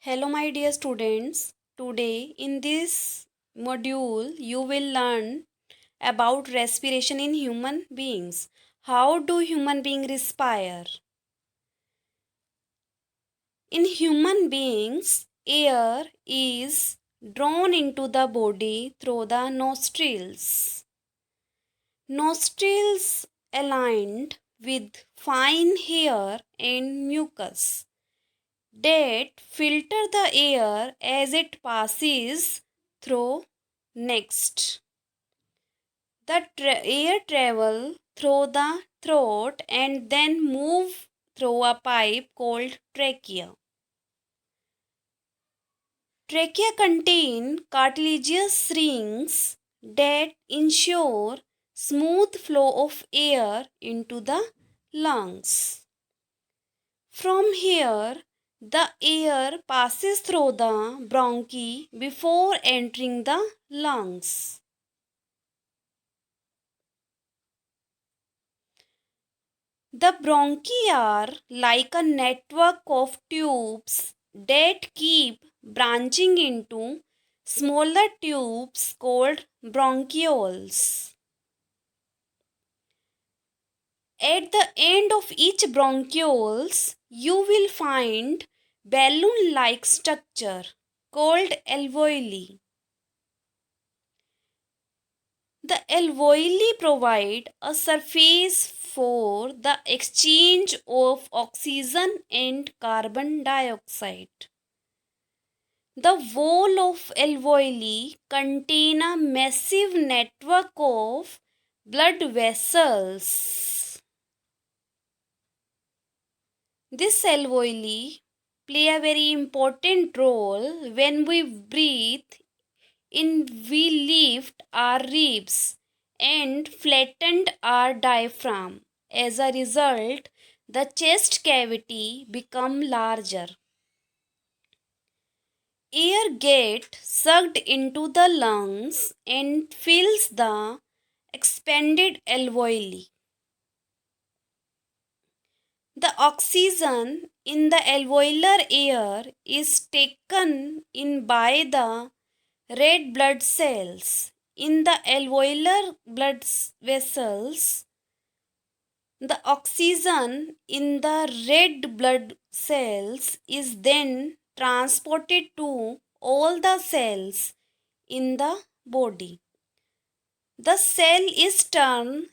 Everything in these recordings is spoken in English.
Hello, my dear students. Today, in this module, you will learn about respiration in human beings. How do human beings respire? In human beings, air is drawn into the body through the nostrils. Nostrils aligned with fine hair and mucus that filter the air as it passes through. Next, the air travel through the throat and then move through a pipe called trachea. Trachea contain cartilaginous rings that ensure smooth flow of air into the lungs. From here, the air passes through the bronchi before entering the lungs. The bronchi are like a network of tubes that keep branching into smaller tubes called bronchioles. At the end of each bronchioles, you will find balloon-like structure called alveoli. The alveoli provide a surface for the exchange of oxygen and carbon dioxide. The wall of alveoli contain a massive network of blood vessels. This alveoli play a very important role when we breathe in. We lift our ribs and flattened our diaphragm. As a result, the chest cavity become larger. Air gets sucked into the lungs and fills the expanded alveoli. The oxygen in the alveolar air is taken in by the red blood cells. In the alveolar blood vessels, the oxygen in the red blood cells is then transported to all the cells in the body. The cell is turned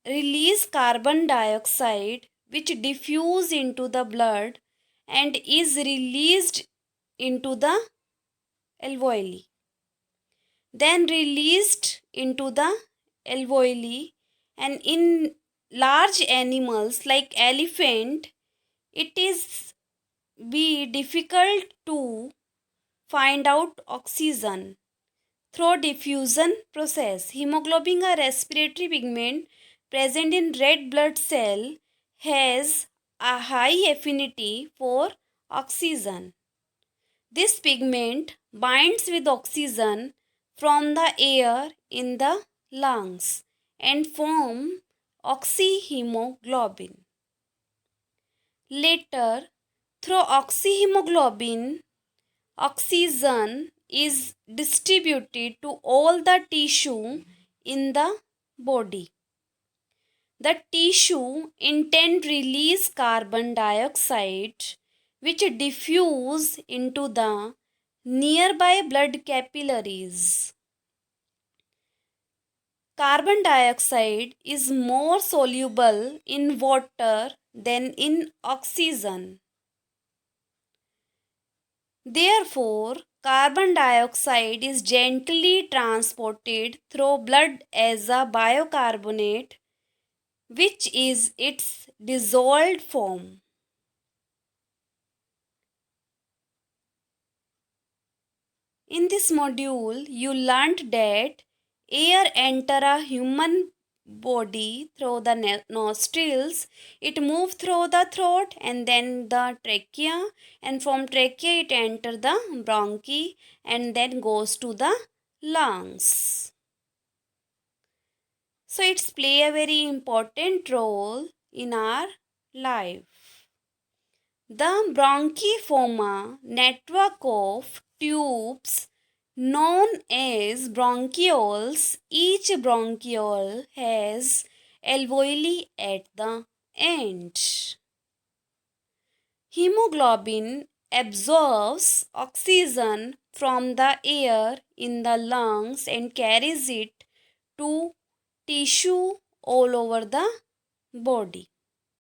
release carbon dioxide which diffuse into the blood and is released into the alveoli, then released into the alveoli. And in large animals like elephant, it is be difficult to find out oxygen through diffusion process. Hemoglobin, a respiratory pigment present in red blood cell, has a high affinity for oxygen. This pigment binds with oxygen from the air in the lungs and form oxyhemoglobin. Later, through oxyhemoglobin, oxygen is distributed to all the tissue in the body. The tissue in turn release carbon dioxide which diffuse into the nearby blood capillaries. Carbon dioxide is more soluble in water than in oxygen. Therefore, carbon dioxide is gently transported through blood as a bicarbonate, which is its dissolved form. In this module, you learnt that air enter a human body through the nostrils. It moves through the throat and then the trachea, and from trachea it enter the bronchi and then goes to the lungs. So it's play a very important role in our life. The bronchiforma network of tubes known as bronchioles. Each bronchiole has alveoli at the end. Hemoglobin absorbs oxygen from the air in the lungs and carries it to tissue all over the body.